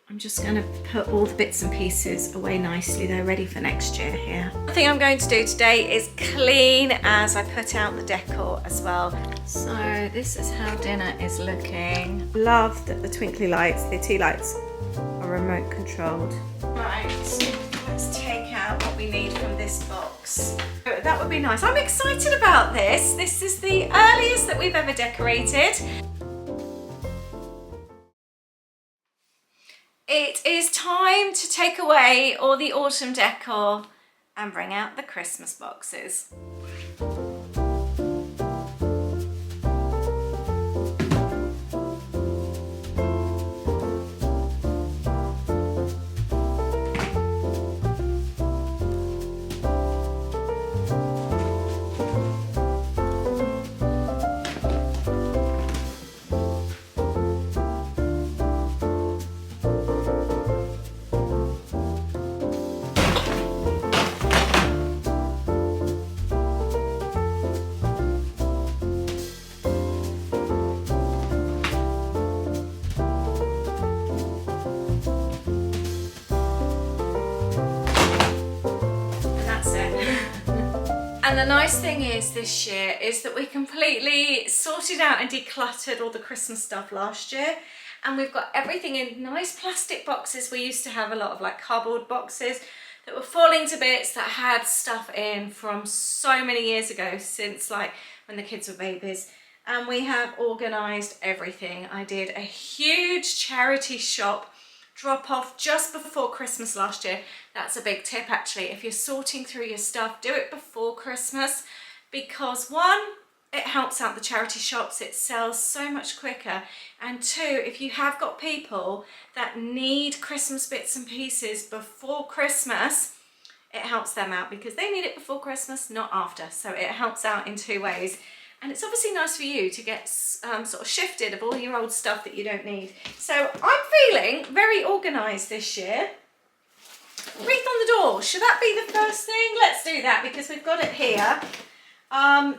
I'm just going to put all the bits and pieces away nicely. They're ready for next year here. The thing I'm going to do today is clean as I put out the decor as well. So this is how dinner is looking. Love that the twinkly lights, the tea lights, are remote controlled. Right, let's take out what we need from this box. That would be nice. I'm excited about this. This is the earliest that we've ever decorated. It is time to take away all the autumn decor and bring out the Christmas boxes. And the nice thing is this year is that we completely sorted out and decluttered all the Christmas stuff last year, and we've got everything in nice plastic boxes. We used to have a lot of like cardboard boxes that were falling to bits that had stuff in from so many years ago, since like when the kids were babies, and we have organised everything. I did a huge charity shop drop off just before Christmas last year. That's a big tip actually. If you're sorting through your stuff, do it before Christmas, because one, it helps out the charity shops, it sells so much quicker, and two, if you have got people that need Christmas bits and pieces before Christmas, it helps them out because they need it before Christmas, not after. So it helps out in two ways. And it's obviously nice for you to get sort of shifted of all your old stuff that you don't need. So I'm feeling very organised this year. Wreath on the door, should that be the first thing? Let's do that because we've got it here.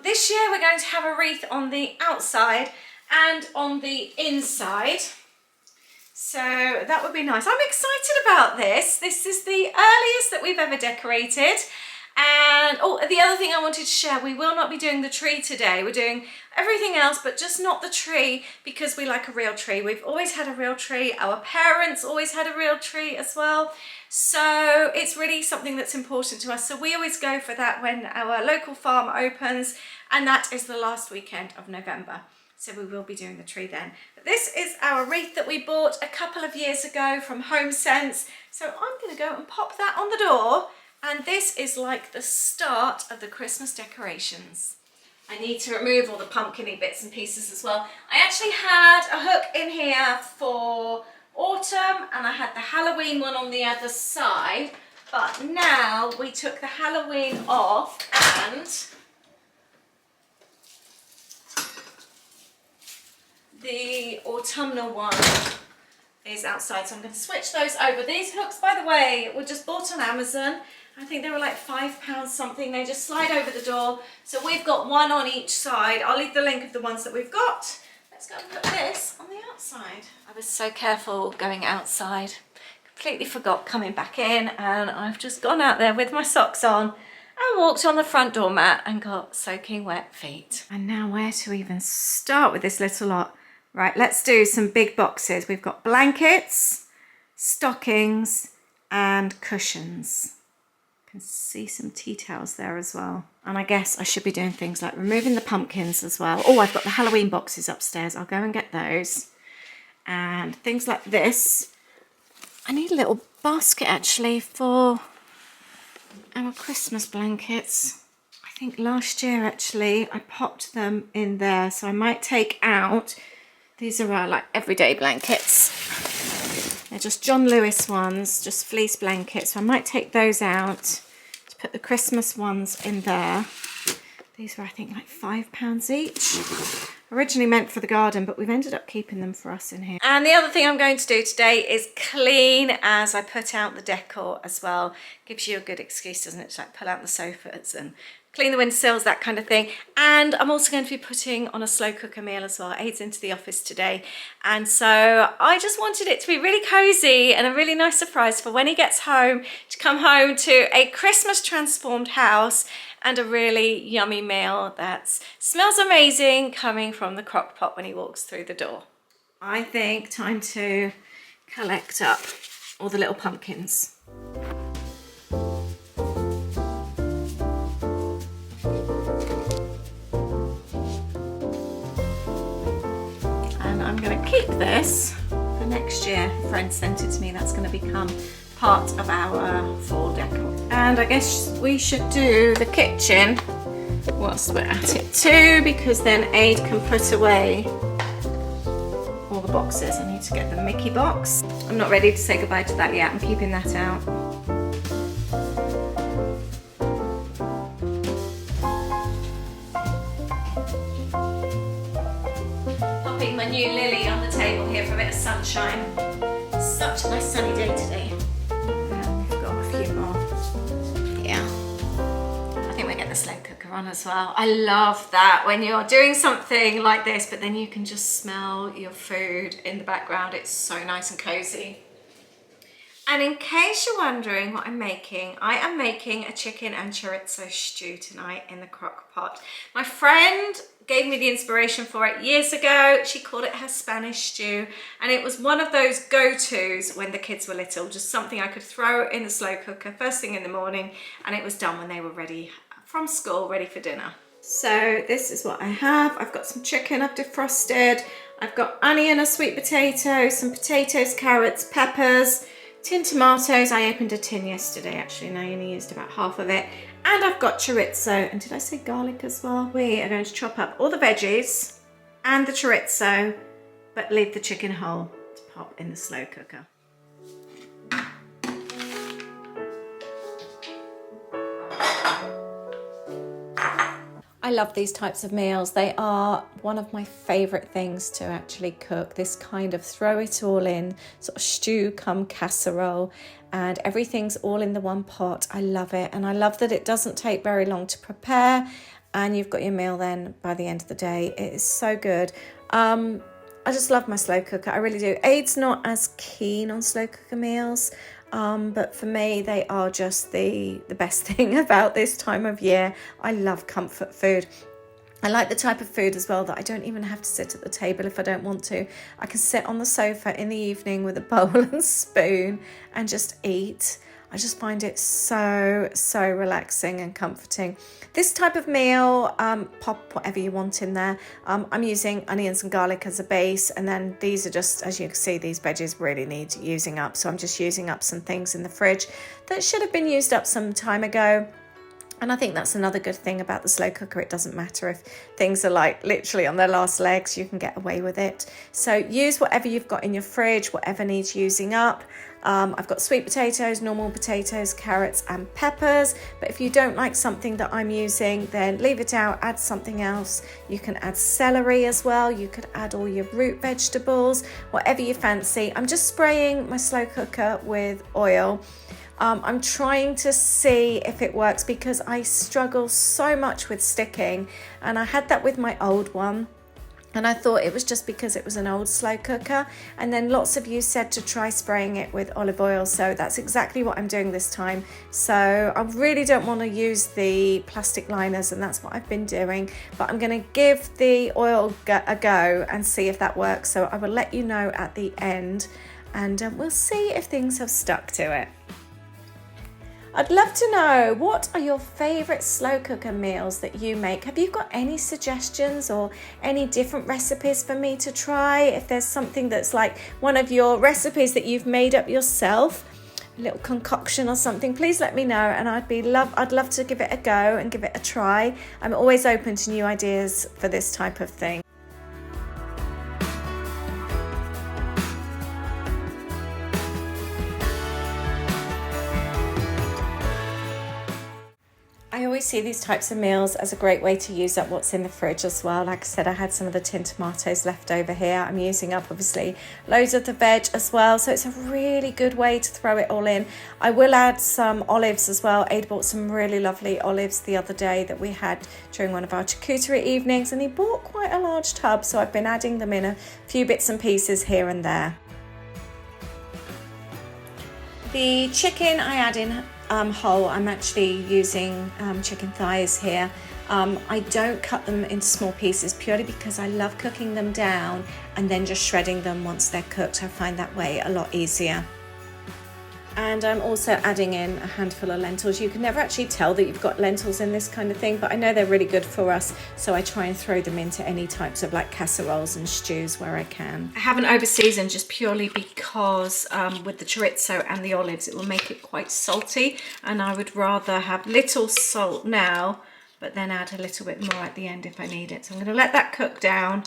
This year we're going to have a wreath on the outside and on the inside. So that would be nice. I'm excited about this. This is the earliest that we've ever decorated. And oh, the other thing I wanted to share, we will not be doing the tree today. We're doing everything else, but just not the tree, because we like a real tree. We've always had a real tree. Our parents always had a real tree as well. So it's really something that's important to us. So we always go for that when our local farm opens, and that is the last weekend of November. So we will be doing the tree then. But this is our wreath that we bought a couple of years ago from Home Sense. So I'm going to go and pop that on the door. And this is like the start of the Christmas decorations. I need to remove all the pumpkin-y bits and pieces as well. I actually had a hook in here for autumn, and I had the Halloween one on the other side. But now we took the Halloween off, and the autumnal one is outside. So I'm going to switch those over. These hooks, by the way, were just bought on Amazon. I think they were like £5 something. They just slide over the door. So we've got one on each side. I'll leave the link of the ones that we've got. Let's go and put this on the outside. I was so careful going outside. Completely forgot coming back in, and I've just gone out there with my socks on and walked on the front door mat and got soaking wet feet. And now where to even start with this little lot? Right, let's do some big boxes. We've got blankets, stockings, and cushions. Can see some tea towels there as well. And I guess I should be doing things like removing the pumpkins as well. Oh, I've got the Halloween boxes upstairs. I'll go and get those. And things like this. I need a little basket actually for our Christmas blankets. I think last year actually I popped them in there. So I might take out, these are our like everyday blankets. They're just John Lewis ones, just fleece blankets. So I might take those out to put the Christmas ones in there. These were, I think, like £5 each. Originally meant for the garden, but we've ended up keeping them for us in here. And the other thing I'm going to do today is clean as I put out the decor as well. Gives you a good excuse, doesn't it, to like pull out the sofas and clean the windowsills, that kind of thing. And I'm also going to be putting on a slow cooker meal as well. Aid's into the office today. And so I just wanted it to be really cozy and a really nice surprise for when he gets home, to come home to a Christmas transformed house and a really yummy meal that smells amazing coming from the crock pot when he walks through the door. I think time to collect up all the little pumpkins. And I'm going to keep this for next year. A friend sent it to me. That's going to become part of our fall decor. And I guess we should do the kitchen whilst we're at it too, because then Aid can put away all the boxes. I need to get the Mickey box. I'm not ready to say goodbye to that yet. I'm keeping that out. Popping my new lily on the table here for a bit of sunshine. Such a nice sunny day today. And we've got a few more. Yeah. I think we'll get the slow cooker on as well. I love that when you're doing something like this, but then you can just smell your food in the background. It's so nice and cozy. And in case you're wondering what I'm making, I am making a chicken and chorizo stew tonight in the crock pot. My friend gave me the inspiration for it years ago. She called it her Spanish stew, and it was one of those go-tos when the kids were little, just something I could throw in the slow cooker first thing in the morning, and it was done when they were ready from school, ready for dinner. So this is what I have. I've got some chicken I've defrosted. I've got onion, a sweet potato, some potatoes, carrots, peppers, tin tomatoes. I opened a tin yesterday actually, and I only used about half of it. And I've got chorizo, and did I say garlic as well? We are going to chop up all the veggies and the chorizo, but leave the chicken whole to pop in the slow cooker. I love these types of meals. They are one of my favourite things to actually cook. This kind of throw it all in, sort of stew come casserole, and everything's all in the one pot. I love it, and I love that it doesn't take very long to prepare, and you've got your meal then by the end of the day. It is so good. I just love my slow cooker, I really do. Aid's not as keen on slow cooker meals, but for me, they are just the best thing about this time of year. I love comfort food. I like the type of food as well that I don't even have to sit at the table if I don't want to. I can sit on the sofa in the evening with a bowl and spoon and just eat. I just find it so relaxing and comforting. This type of meal, pop whatever you want in there. I'm using onions and garlic as a base, and then these are just, as you can see, these veggies really need using up. So I'm just using up some things in the fridge that should have been used up some time ago. And I think that's another good thing about the slow cooker. It doesn't matter if things are like literally on their last legs, you can get away with it. So use whatever you've got in your fridge, whatever needs using up. I've got sweet potatoes, normal potatoes, carrots and peppers. But if you don't like something that I'm using, then leave it out, add something else. You can add celery as well. You could add all your root vegetables, whatever you fancy. I'm just spraying my slow cooker with oil. I'm trying to see if it works because I struggle so much with sticking, and I had that with my old one, and I thought it was just because it was an old slow cooker, and then lots of you said to try spraying it with olive oil, so that's exactly what I'm doing this time. So I really don't want to use the plastic liners, and that's what I've been doing, but I'm going to give the oil a go and see if that works. So I will let you know at the end, and we'll see if things have stuck to it. I'd love to know, what are your favourite slow cooker meals that you make? Have you got any suggestions or any different recipes for me to try? If there's something that's like one of your recipes that you've made up yourself, a little concoction or something, please let me know, and I'd love to give it a go and give it a try. I'm always open to new ideas for this type of thing. always see these types of meals as a great way to use up what's in the fridge as well. Like I said, I had some of the tin tomatoes left over here. I'm using up obviously loads of the veg as well, so it's a really good way to throw it all in. I will add some olives as well. Aid bought some really lovely olives the other day that we had during one of our charcuterie evenings, and he bought quite a large tub, so I've been adding them in a few bits and pieces here and there. The chicken I add in whole. I'm actually using chicken thighs here. I don't cut them into small pieces purely because I love cooking them down and then just shredding them once they're cooked. I find that way a lot easier. And I'm also adding in a handful of lentils. You can never actually tell that you've got lentils in this kind of thing, but I know they're really good for us, so I try and throw them into any types of like casseroles and stews where I can. I haven't over seasoned just purely because with the chorizo and the olives it will make it quite salty, and I would rather have little salt now but then add a little bit more at the end if I need it. So I'm going to let that cook down.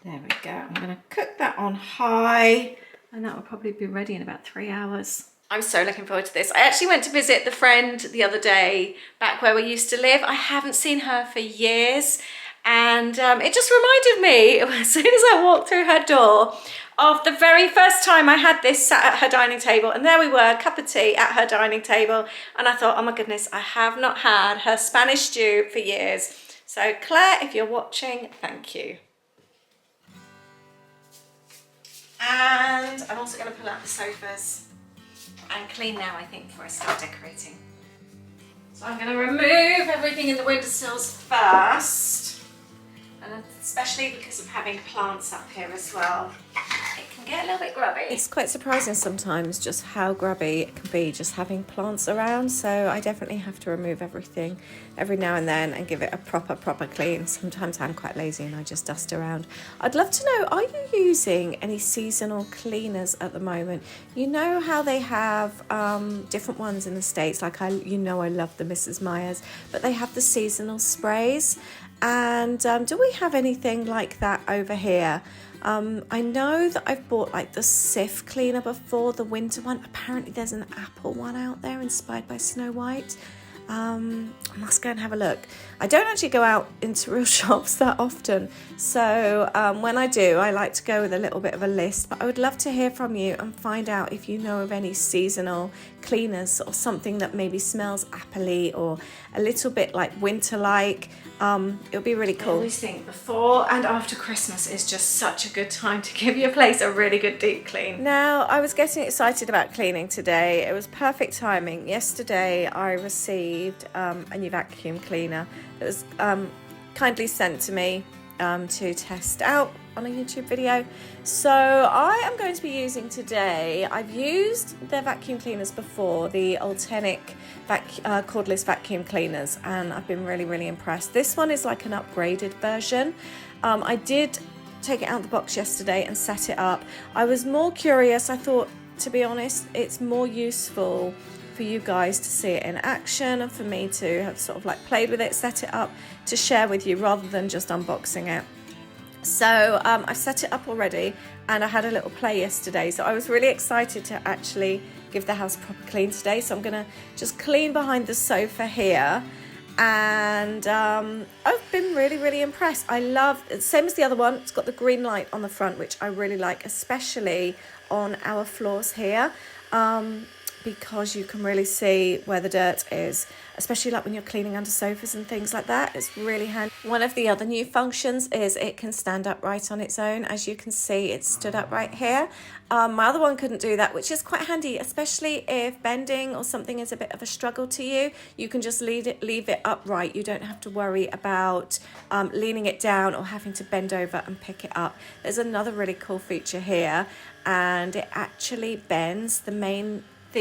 There we go. I'm going to cook that on high, and that will probably be ready in about 3 hours. I'm so looking forward to this. I actually went to visit the friend the other day back where we used to live. I haven't seen her for years, and it just reminded me as soon as I walked through her door of the very first time I had this sat at her dining table, and there we were, a cup of tea at her dining table, and I thought, oh my goodness, I have not had her Spanish stew for years. So Claire, if you're watching, thank you. And I'm also going to pull out the sofas and clean now, I think, before I start decorating. So I'm going to remove everything in the windowsills first, and especially because of having plants up here as well, it can get a little bit grubby. It's quite surprising sometimes just how grubby it can be just having plants around, so I definitely have to remove everything every now and then and give it a proper clean. Sometimes I'm quite lazy and I just dust around. I'd love to know, are you using any seasonal cleaners at the moment? You know how they have different ones in the States, like I love the Mrs. Meyer's, but they have the seasonal sprays. And do we have anything like that over here? I know that I've bought like the Sif cleaner before, the winter one. Apparently there's an apple one out there inspired by Snow White. I must go and have a look. I don't actually go out into real shops that often, so when I do, I like to go with a little bit of a list, but I would love to hear from you and find out if you know of any seasonal cleaners or something that maybe smells appley or a little bit like winter-like. It'll be really cool. I always think before and after Christmas is just such a good time to give your place a really good deep clean. Now, I was getting excited about cleaning today. It was perfect timing. Yesterday, I received a new vacuum cleaner that was kindly sent to me to test out on a YouTube video. So I am going to be using today, I've used their vacuum cleaners before, the Ultenic cordless vacuum cleaners, and I've been really impressed. This one is like an upgraded version. I did take it out of the box yesterday and set it up. I was more curious. I thought, to be honest, it's more useful for you guys to see it in action and for me to have sort of like played with it, set it up to share with you rather than just unboxing it. So I've set it up already and I had a little play yesterday, so I was really excited to actually give the house a proper clean today. So I'm gonna just clean behind the sofa here, and I've been really impressed. I love it, same as the other one, it's got the green light on the front, which I really like, especially on our floors here, because you can really see where the dirt is, especially like when you're cleaning under sofas and things like that. It's really handy. One of the other new functions is it can stand upright on its own. As you can see, it's stood upright here. My other one couldn't do that, which is quite handy, especially if bending or something is a bit of a struggle to you. You can just leave it upright. You don't have to worry about leaning it down or having to bend over and pick it up. There's another really cool feature here, and it actually bends. The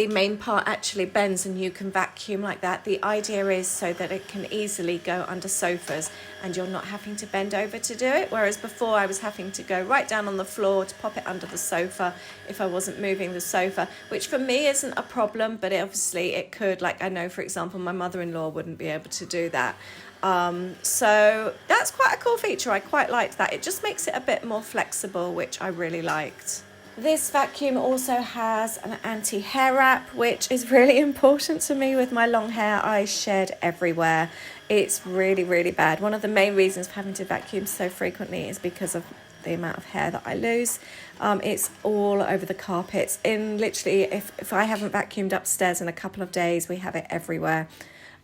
main part actually bends and you can vacuum like that. The idea is so that it can easily go under sofas and you're not having to bend over to do it, whereas before I was having to go right down on the floor to pop it under the sofa if I wasn't moving the sofa, which for me isn't a problem, but obviously it could. Like I know, for example, my mother-in-law wouldn't be able to do that. So that's quite a cool feature. I quite liked that. It just makes it a bit more flexible, which I really liked. This vacuum also has an anti-hair wrap, which is really important to me with my long hair. I shed everywhere. It's really, really bad. One of the main reasons for having to vacuum so frequently is because of the amount of hair that I lose. It's all over the carpets. In literally, if I haven't vacuumed upstairs in a couple of days, we have it everywhere.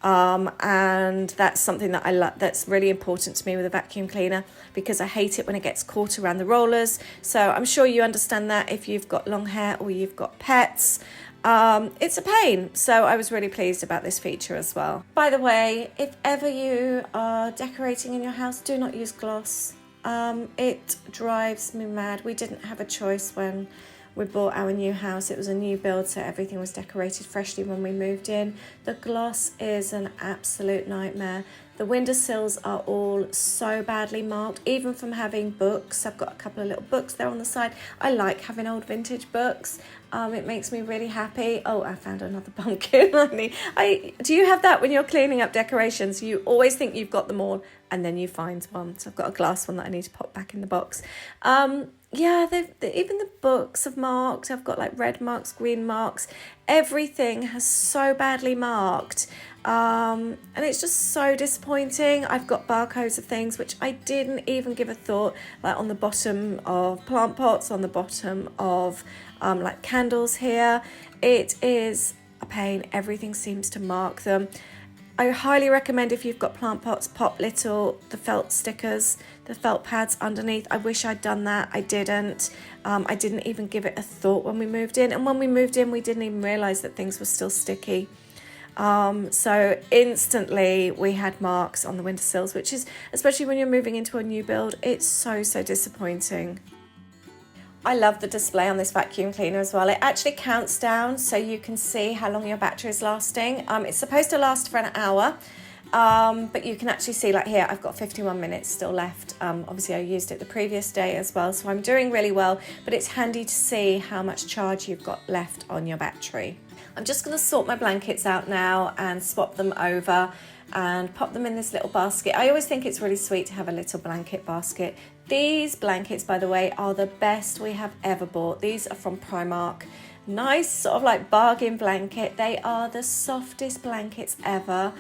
And that's something that I love, that's really important to me with a vacuum cleaner, because I hate it when it gets caught around the rollers. So I'm sure you understand that if you've got long hair or you've got pets. It's a pain. So I was really pleased about this feature as well. By the way, if ever you are decorating in your house, do not use gloss. It drives me mad. We didn't have a choice when we bought our new house. It was a new build, so everything was decorated freshly when we moved in. The gloss is an absolute nightmare. The windowsills are all so badly marked, even from having books. I've got a couple of little books there on the side. I like having old vintage books. It makes me really happy. Oh, I found another pumpkin. Do you have that when you're cleaning up decorations? You always think you've got them all, and then you find one. So I've got a glass one that I need to pop back in the box. Yeah, even the books have marked. I've got like red marks, green marks. Everything has so badly marked. And it's just so disappointing. I've got barcodes of things which I didn't even give a thought, like on the bottom of plant pots, on the bottom of like candles here. It is a pain. Everything seems to mark them. I highly recommend, if you've got plant pots, pop the felt stickers, the felt pads underneath. I wish I'd done that. I didn't. I didn't even give it a thought when we moved in. And when we moved in, we didn't even realise that things were still sticky. So instantly we had marks on the windowsills, which is, especially when you're moving into a new build, it's so disappointing. I love the display on this vacuum cleaner as well. It actually counts down so you can see how long your battery is lasting. It's supposed to last for an hour, but you can actually see, like here, I've got 51 minutes still left. Obviously I used it the previous day as well, so I'm doing really well, but it's handy to see how much charge you've got left on your battery. I'm just going to sort my blankets out now and swap them over and pop them in this little basket. I always think it's really sweet to have a little blanket basket. These blankets, by the way, are the best we have ever bought. These are from Primark. Nice sort of like bargain blanket. They are the softest blankets ever.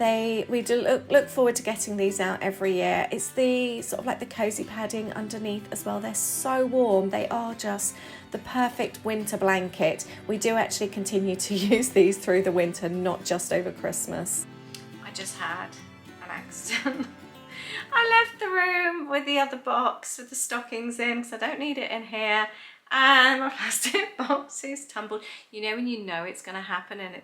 We do look forward to getting these out every year. It's the sort of like the cozy padding underneath as well. They're so warm. They are just the perfect winter blanket. We do actually continue to use these through the winter, not just over Christmas. I just had an accident. I left the room with the other box with the stockings in because I don't need it in here, and my plastic box is tumbled. You know when you know it's going to happen and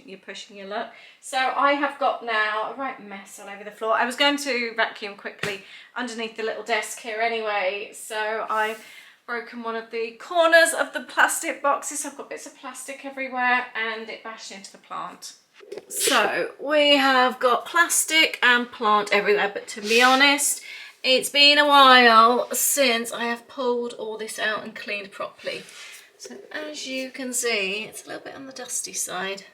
you're pushing your luck. So I have got now a right mess all over the floor. I was going to vacuum quickly underneath the little desk here anyway, so I've broken one of the corners of the plastic boxes. I've got bits of plastic everywhere and it bashed into the plant. So we have got plastic and plant everywhere, but to be honest, it's been a while since I have pulled all this out and cleaned properly. So as you can see, it's a little bit on the dusty side.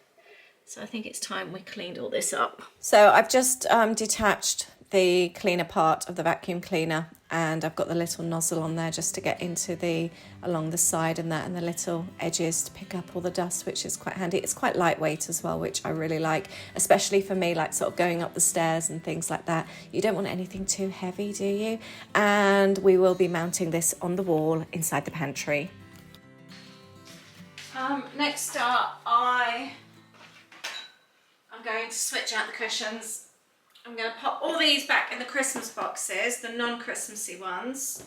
So I think it's time we cleaned all this up. So I've just detached the cleaner part of the vacuum cleaner, and I've got the little nozzle on there just to get into along the side and the little edges to pick up all the dust, which is quite handy. It's quite lightweight as well, which I really like, especially for me, like sort of going up the stairs and things like that. You don't want anything too heavy, do you? And we will be mounting this on the wall inside the pantry. Next up, I'm going to switch out the cushions. I'm going to pop all these back in the Christmas boxes, the non-Christmassy ones.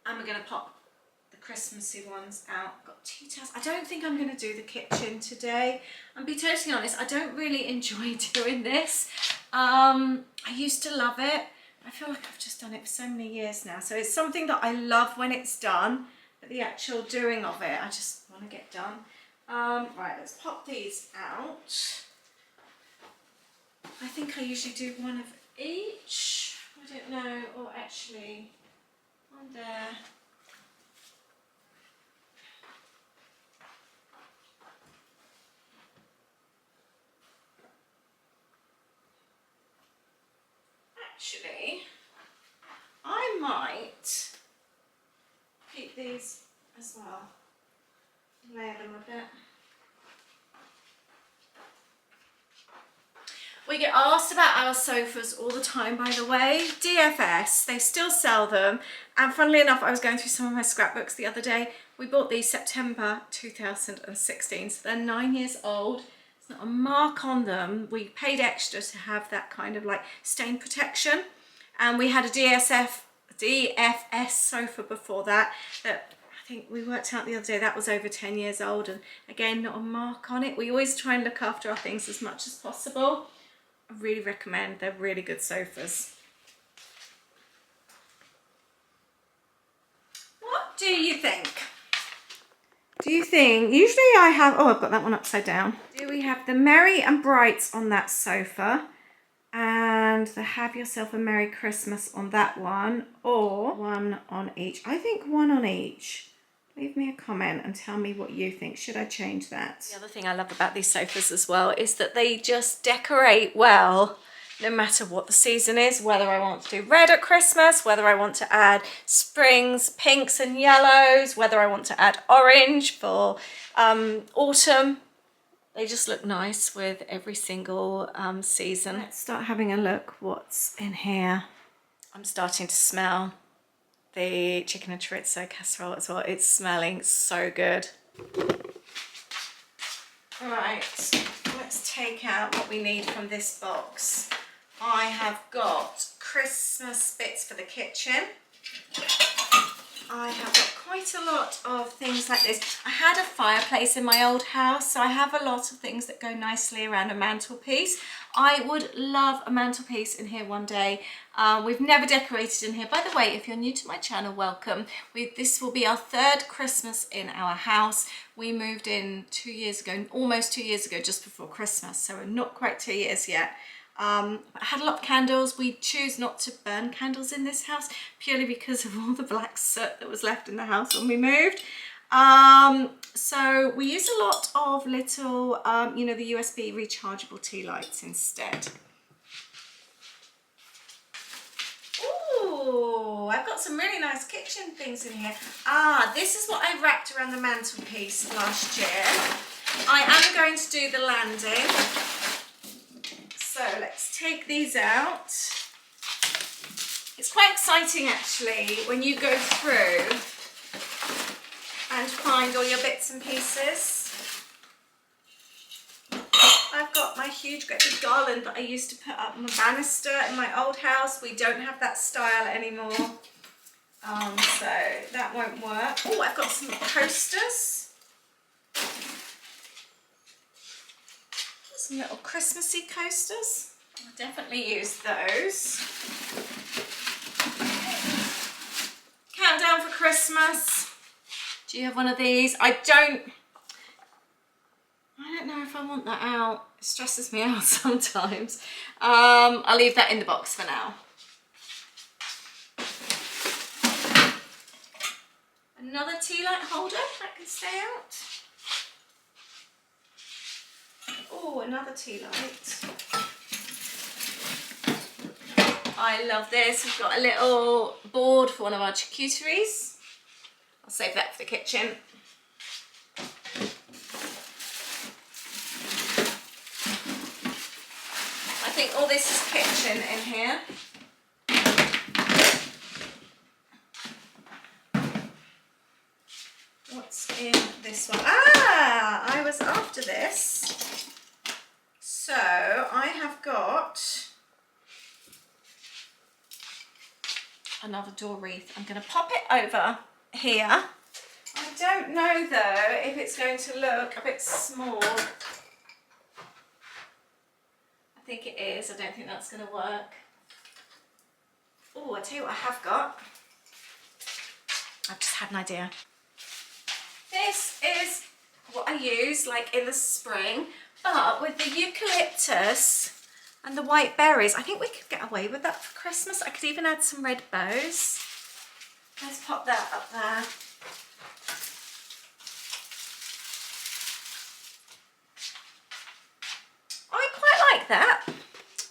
And we're going to pop the Christmassy ones out. I've got tea towels. I don't think I'm going to do the kitchen today. And be totally honest, I don't really enjoy doing this. I used to love it. I feel like I've just done it for so many years now. So it's something that I love when it's done, but the actual doing of it, I just want to get done. Right, let's pop these out. I think I usually do one of each. I don't know, or actually one there. Actually, I might keep these as well. Layer them a bit. We get asked about our sofas all the time, by the way. DFS, they still sell them. And funnily enough, I was going through some of my scrapbooks the other day. We bought these September 2016, so they're 9 years old. There's not a mark on them. We paid extra to have that kind of like stain protection. And we had a DFS sofa before that, that I think we worked out the other day, that was over 10 years old. And again, not a mark on it. We always try and look after our things as much as possible. I really recommend, they're really good sofas. What do you think? Do you think, usually I have, oh, I've got that one upside down. Do we have the Merry and Brights on that sofa and the Have Yourself a Merry Christmas on that one, or one on each? I think one on each. Leave me a comment and tell me what you think. Should I change that? The other thing I love about these sofas as well is that they just decorate well no matter what the season is, whether I want to do red at Christmas, whether I want to add springs, pinks and yellows, whether I want to add orange for autumn. They just look nice with every single season. Let's start having a look what's in here. I'm starting to smell the chicken and chorizo casserole as well. It's smelling so good. Right, let's take out what we need from this box. I have got Christmas bits for the kitchen. I have got quite a lot of things like this. I had a fireplace in my old house, so I have a lot of things that go nicely around a mantelpiece. I would love a mantelpiece in here one day. We've never decorated in here. By the way, if you're new to my channel, welcome. This will be our third Christmas in our house. We moved in 2 years ago, almost 2 years ago, just before Christmas, so we're not quite 2 years yet. I had a lot of candles. We choose not to burn candles in this house purely because of all the black soot that was left in the house when we moved. So we use a lot of little, you know, the USB rechargeable tea lights instead. Ooh, I've got some really nice kitchen things in here. This is what I wrapped around the mantelpiece last year. I am going to do the landing. So let's take these out. It's quite exciting actually when you go through and find all your bits and pieces. I've got my huge great big garland that I used to put up on the banister in my old house. We don't have that style anymore, so that won't work. Oh, I've got some coasters. Some little Christmassy coasters. I'll definitely use those. Countdown for Christmas. Do you have one of these? I don't know if I want that out. It stresses me out sometimes. I'll leave that in the box for now. Another tea light holder that can stay out. Oh, another tea light. I love this. We've got a little board for one of our charcuteries. I'll save that for the kitchen. I think all this is kitchen in here. What's in this one? I was after this. So I have got another door wreath. I'm going to pop it over here. I don't know though if it's going to look a bit small. I think it is. I don't think that's going to work. Oh, I tell you what I have got. I've just had an idea. This is what I use like in the spring, but with the eucalyptus and the white berries, I think we could get away with that for Christmas. I could even add some red bows. Let's pop that up there. I quite like that.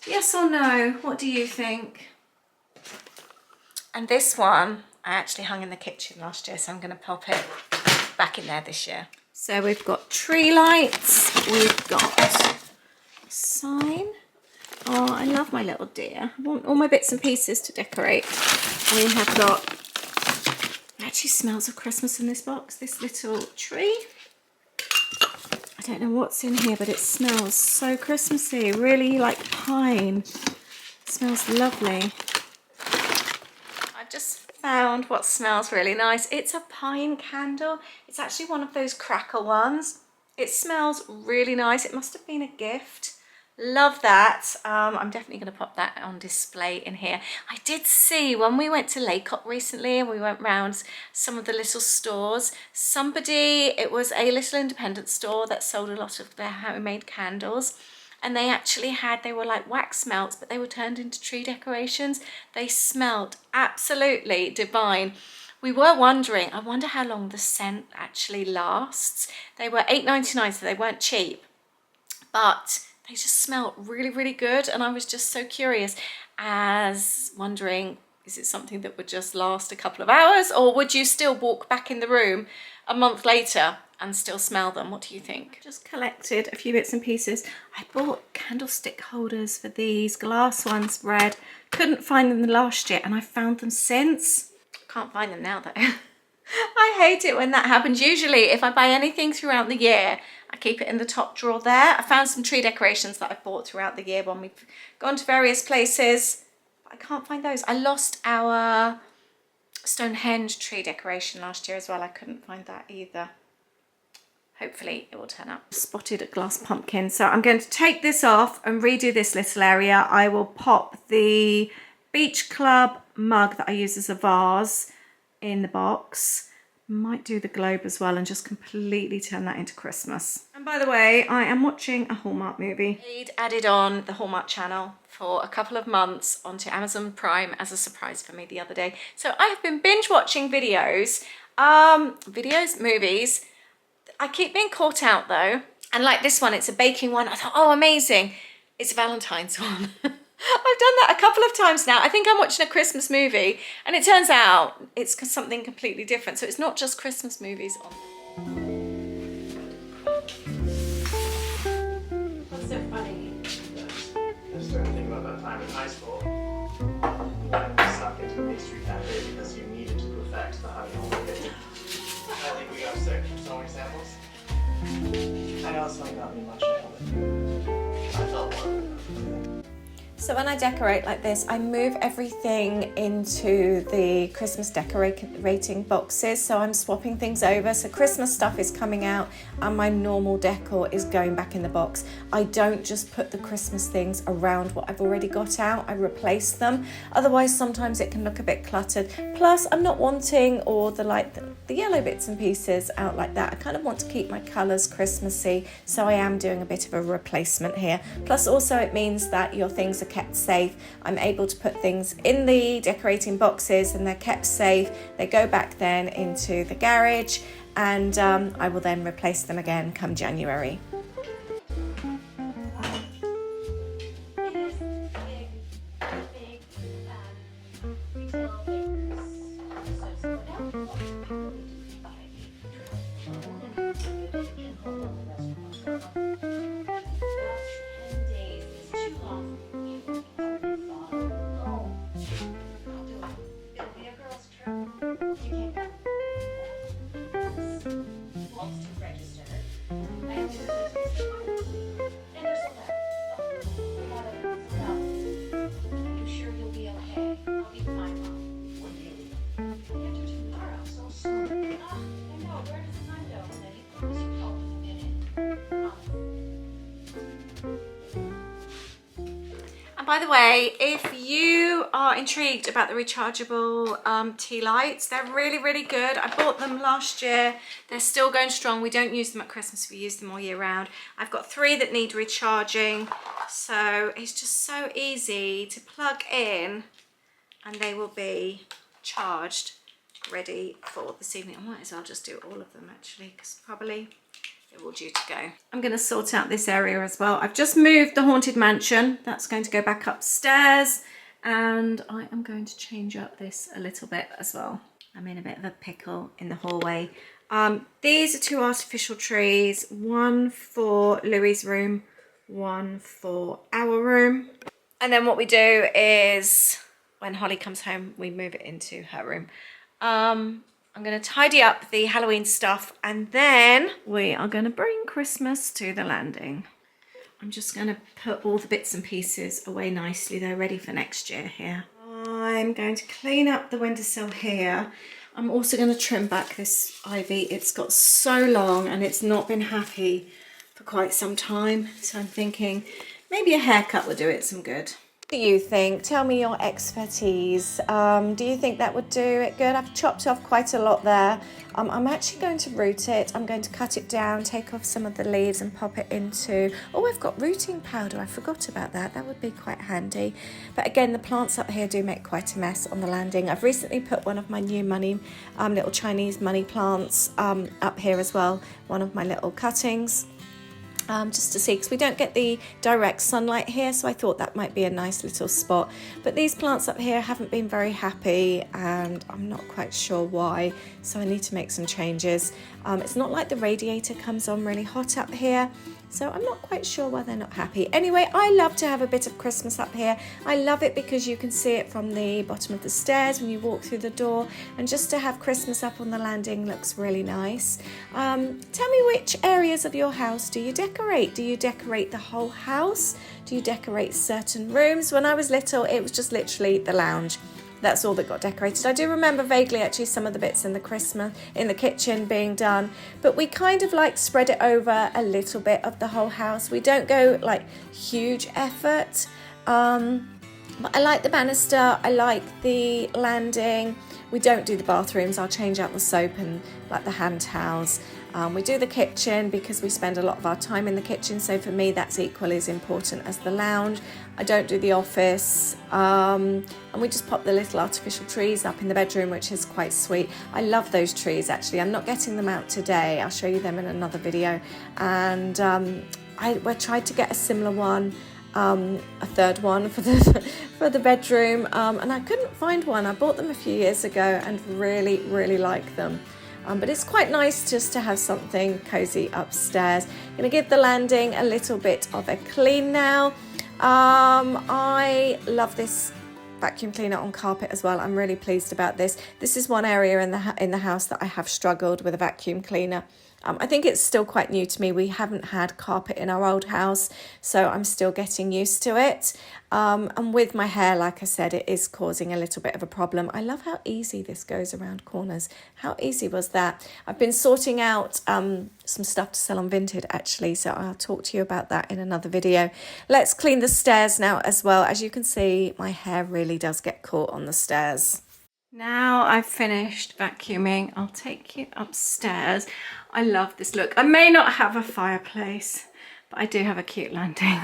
Yes or no? What do you think? And this one I actually hung in the kitchen last year, so I'm going to pop it back in there this year. So we've got tree lights, we've got sign. Oh, I love my little deer. I want all my bits and pieces to decorate. We have got, it actually smells of Christmas in this box, this little tree. I don't know what's in here, but it smells so Christmassy, really like pine. It smells lovely. I just found what smells really nice. It's a pine candle. It's actually one of those crackle ones. It smells really nice. It must have been a gift. Love that. I'm definitely going to pop that on display in here. I did see when we went to Lollipop recently and we went round some of the little stores, it was a little independent store that sold a lot of their homemade candles, and they were like wax melts, but they were turned into tree decorations. They smelled absolutely divine. We were wondering, I wonder how long the scent actually lasts. They were $8.99, so they weren't cheap, but they just smell really, really good. And I was just so curious, as wondering, is it something that would just last a couple of hours, or would you still walk back in the room a month later and still smell them? What do you think? I just collected a few bits and pieces. I bought candlestick holders for these glass ones, red. Couldn't find them last year, and I found them since. Can't find them now though. I hate it when that happens. Usually if I buy anything throughout the year, I keep it in the top drawer there. I found some tree decorations that I've bought throughout the year when we've gone to various places, but I can't find those. I lost our Stonehenge tree decoration last year as well. I couldn't find that either. Hopefully it will turn up. Spotted a glass pumpkin. So I'm going to take this off and redo this little area. I will pop the Beach Club mug that I use as a vase in the box. Might do the globe as well and just completely turn that into Christmas. And by the way, I am watching a Hallmark movie. I'd added on the Hallmark channel for a couple of months onto Amazon Prime as a surprise for me the other day. So I have been binge watching movies. I keep being caught out though. And like this one, it's a baking one. I thought, oh, amazing. It's a Valentine's one. I've done that a couple of times now. I think I'm watching a Christmas movie and it turns out it's something completely different. So it's not just Christmas movies on. What's so funny? Just thinking about that time in high school. You got stuck into a pastry cafe because you needed to perfect the honey whole cake. I think we got sick from so many samples. I know it's not got me much nailed it. I felt one. So when I decorate like this, I move everything into the Christmas decorating boxes. So I'm swapping things over. So Christmas stuff is coming out and my normal decor is going back in the box. I don't just put the Christmas things around what I've already got out. I replace them. Otherwise, sometimes it can look a bit cluttered. Plus, I'm not wanting all the yellow bits and pieces out like that. I kind of want to keep my colours Christmassy. So I am doing a bit of a replacement here. Plus also it means that your things are kept safe. I'm able to put things in the decorating boxes and they're kept safe. They go back then into the garage and I will then replace them again come January. By the way, if you are intrigued about the rechargeable tea lights, they're really, really good. I bought them last year. They're still going strong. We don't use them at Christmas. We use them all year round. I've got 3 that need recharging. So it's just so easy to plug in and they will be charged, ready for this evening. I might as well just do all of them actually, because probably they're all due to go. I'm going to sort out this area as well. I've just moved the Haunted Mansion. That's going to go back upstairs. And I am going to change up this a little bit as well. I'm in a bit of a pickle in the hallway. These are 2 artificial trees, one for Louie's room, one for our room. And then what we do is when Holly comes home, we move it into her room. I'm going to tidy up the Halloween stuff and then we are going to bring Christmas to the landing. I'm just going to put all the bits and pieces away nicely. They're ready for next year here. I'm going to clean up the windowsill here. I'm also going to trim back this ivy. It's got so long and it's not been happy for quite some time. So I'm thinking maybe a haircut would do it some good. What do you think? Tell me your expertise. Do you think that would do it good? I've chopped off quite a lot there. I'm actually going to root it. I'm going to cut it down, take off some of the leaves and pop it into... Oh, I've got rooting powder. I forgot about that. That would be quite handy. But again, the plants up here do make quite a mess on the landing. I've recently put one of my new money, little Chinese money plants up here as well. One of my little cuttings. Just to see, because we don't get the direct sunlight here, so I thought that might be a nice little spot. But these plants up here haven't been very happy and I'm not quite sure why, so I need to make some changes. It's not like the radiator comes on really hot up here, so I'm not quite sure why they're not happy. Anyway, I love to have a bit of Christmas up here. I love it because you can see it from the bottom of the stairs when you walk through the door, and just to have Christmas up on the landing looks really nice. Tell me, which areas of your house do you decorate? Do you decorate the whole house? Do you decorate certain rooms? When I was little, it was just literally the lounge. That's all that got decorated. I do remember vaguely actually some of the bits in the kitchen being done, but we kind of like spread it over a little bit of the whole house. We don't go like huge effort. But I like the banister, I like the landing. We don't do the bathrooms. I'll change out the soap and like the hand towels. We do the kitchen because we spend a lot of our time in the kitchen, so for me that's equally as important as the lounge. I don't do the office, and we just pop the little artificial trees up in the bedroom, which is quite sweet. I love those trees actually. I'm not getting them out today. I'll show you them in another video. And I tried to get a similar one, a third one for the bedroom, and I couldn't find one. I bought them a few years ago and really like them. But it's quite nice just to have something cozy upstairs. I'm going to give the landing a little bit of a clean now. I love this vacuum cleaner on carpet as well. I'm really pleased about this. This is one area in the house that I have struggled with a vacuum cleaner. I think it's still quite new to me. We haven't had carpet in our old house, so I'm still getting used to it. And with my hair, like I said, it is causing a little bit of a problem. I love how easy this goes around corners. How easy was that? I've been sorting out some stuff to sell on Vinted actually, so I'll talk to you about that in another video. Let's clean the stairs now as well. As you can see, my hair really does get caught on the stairs. Now I've finished vacuuming, I'll take you upstairs. I love this look. I may not have a fireplace, but I do have a cute landing.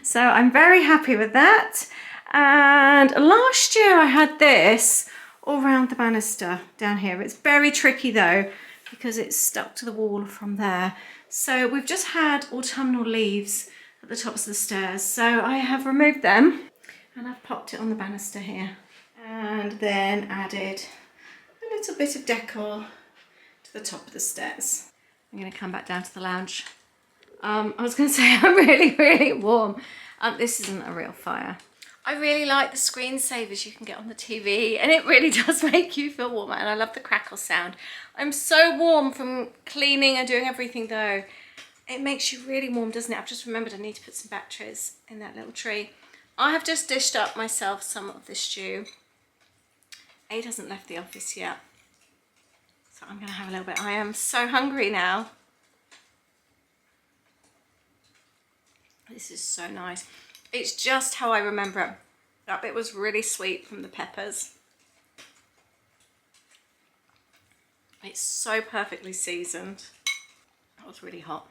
So I'm very happy with that. And last year I had this all around the banister down here. It's very tricky though, because it's stuck to the wall from there. So we've just had autumnal leaves at the tops of the stairs. So I have removed them and I've popped it on the banister here. And then added a little bit of decor to the top of the stairs. I'm going to come back down to the lounge. I was going to say I'm really warm. This isn't a real fire. I really like the screensavers you can get on the TV, and it really does make you feel warmer, and I love the crackle sound. I'm so warm from cleaning and doing everything though. It makes you really warm, doesn't it? I've just remembered I need to put some batteries in that little tree. I have just dished up myself some of the stew. Aid hasn't left the office yet, so I'm going to have a little bit. I am so hungry now. This is so nice. It's just how I remember it. That bit was really sweet from the peppers. It's so perfectly seasoned. That was really hot.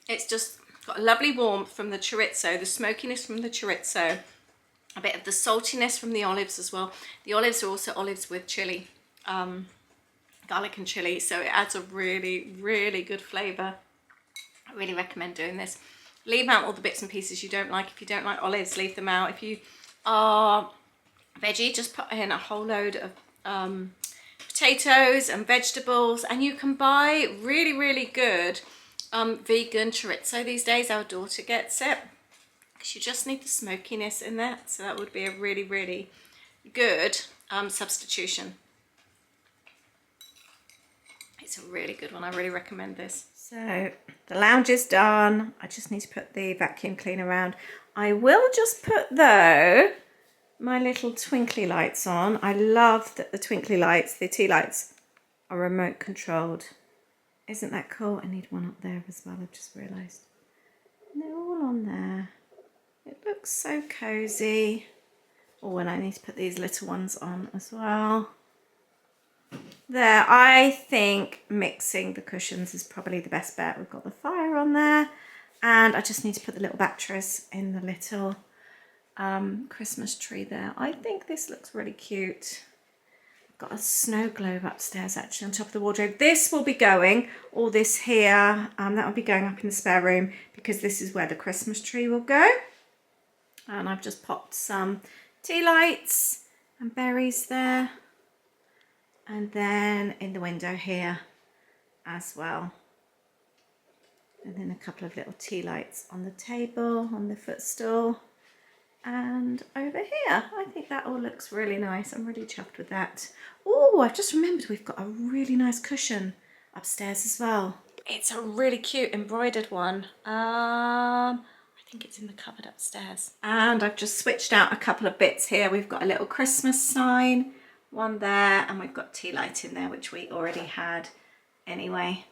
It's just got a lovely warmth from the chorizo, the smokiness from the chorizo. A bit of the saltiness from the olives as well. The olives are also olives with chili, garlic and chili, so it adds a really good flavour. I really recommend doing this. Leave out all the bits and pieces you don't like. If you don't like olives, leave them out. If you are veggie, just put in a whole load of potatoes and vegetables, and you can buy really, really good vegan chorizo these days. Our daughter gets it because you just need the smokiness in there, so that would be a really, really good substitution. It's a really good one. I really recommend this. So the lounge is done. I just need to put the vacuum cleaner around. I will just put, though, my little twinkly lights on. I love that the twinkly lights, the tea lights, are remote controlled. Isn't that cool? I need one up there as well, I've just realised. And they're all on there. It looks so cosy. Oh, and I need to put these little ones on as well. There, I think mixing the cushions is probably the best bet. We've got the fire on there, and I just need to put the little batteries in the little Christmas tree there. I think this looks really cute. I've got a snow globe upstairs actually on top of the wardrobe. This will be going, all this here, that will be going up in the spare room because this is where the Christmas tree will go. And I've just popped some tea lights and berries there. And then in the window here as well. And then a couple of little tea lights on the table, on the footstool. And over here, I think that all looks really nice. I'm really chuffed with that. Oh, I've just remembered we've got a really nice cushion upstairs as well. It's a really cute embroidered one. I think it's in the cupboard upstairs. And I've just switched out a couple of bits here. We've got a little Christmas sign, one there, and we've got tea light in there, which we already had anyway.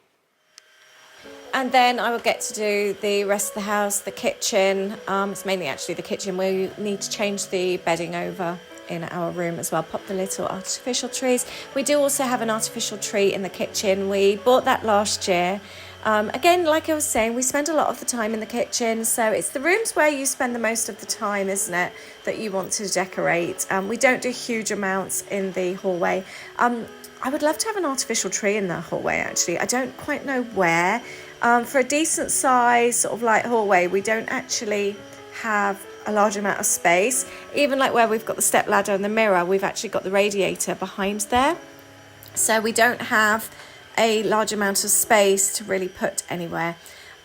And then I will get to do the rest of the house, the kitchen. It's mainly actually the kitchen where you need to change the bedding over in our room as well. Pop the little artificial trees. We do also have an artificial tree in the kitchen. We bought that last year. Again, like I was saying, we spend a lot of the time in the kitchen, so it's the rooms where you spend the most of the time, isn't it, that you want to decorate. We don't do huge amounts in the hallway. I would love to have an artificial tree in the hallway, actually. I don't quite know where. For a decent size, sort of like hallway, we don't actually have a large amount of space. Even like where we've got the step ladder and the mirror, we've actually got the radiator behind there. So we don't have a large amount of space to really put anywhere.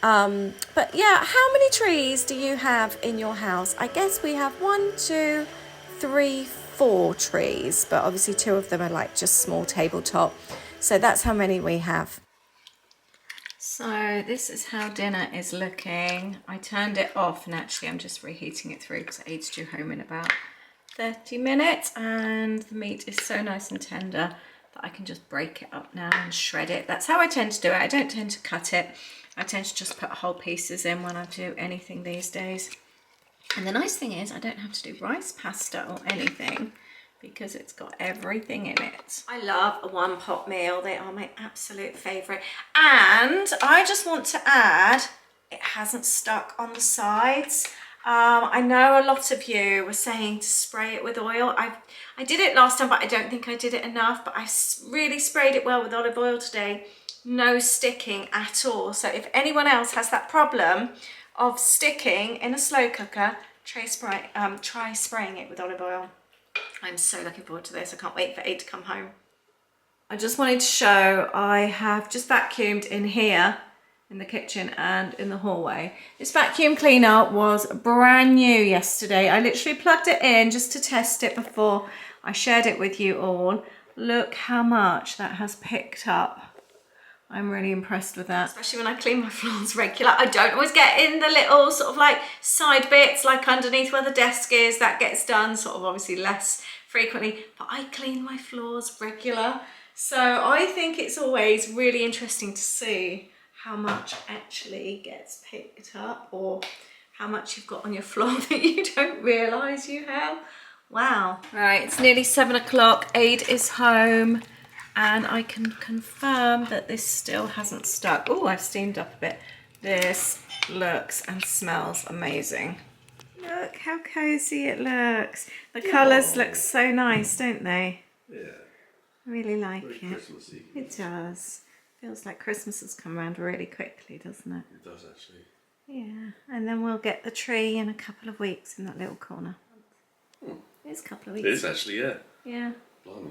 But yeah, how many trees do you have in your house? I guess we have 1, 2, 3, 4 trees, but obviously 2 of them are like just small tabletop. So that's how many we have. So this is how dinner is looking. I turned it off and actually I'm just reheating it through because Aid's due home in about 30 minutes and the meat is so nice and tender that I can just break it up now and shred it. That's how I tend to do it. I don't tend to cut it. I tend to just put whole pieces in when I do anything these days. And the nice thing is I don't have to do rice, pasta or anything because it's got everything in it. I love a one pot meal. They are my absolute favourite. And I just want to add, it hasn't stuck on the sides. I know a lot of you were saying to spray it with oil. I did it last time, but I don't think I did it enough, but I really sprayed it well with olive oil today. No sticking at all. So if anyone else has that problem of sticking in a slow cooker, try spraying it with olive oil. I'm so looking forward to this. I can't wait for Aid to come home. I just wanted to show I have just vacuumed in here in the kitchen and in the hallway. This vacuum cleaner was brand new yesterday. I literally plugged it in just to test it before I shared it with you all. Look how much that has picked up. I'm really impressed with that. Especially when I clean my floors regular. I don't always get in the little sort of like side bits, like underneath where the desk is. That gets done sort of obviously less frequently, but I clean my floors regular. So I think it's always really interesting to see how much actually gets picked up or how much you've got on your floor that you don't realise you have. Wow. Right, it's nearly 7 o'clock. Aid is home. And I can confirm that this still hasn't stuck. Oh, I've steamed up a bit. This looks and smells amazing. Look how cozy it looks. The colours look so nice, don't they? Yeah. I really like Very it. Christmassy. It does. Feels like Christmas has come around really quickly, doesn't it? It does actually. Yeah. And then we'll get the tree in a couple of weeks in that little corner. It's a couple of weeks. It is actually, yeah. Yeah. Blimey.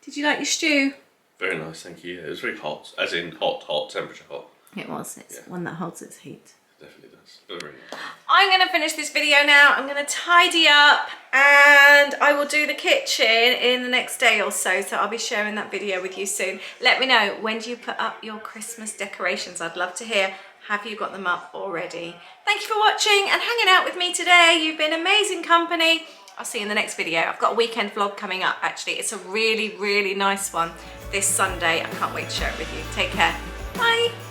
Did you like your stew? Very nice, thank you. Yeah, it was very hot, as in hot, temperature hot. It was. It's one that holds its heat. Definitely does. But very nice. I'm going to finish this video now. I'm going to tidy up and I will do the kitchen in the next day or so. So I'll be sharing that video with you soon. Let me know, when do you put up your Christmas decorations? I'd love to hear. Have you got them up already? Thank you for watching and hanging out with me today. You've been amazing company. I'll see you in the next video. I've got a weekend vlog coming up actually. It's a really, really nice one this Sunday. I can't wait to share it with you. Take care. Bye.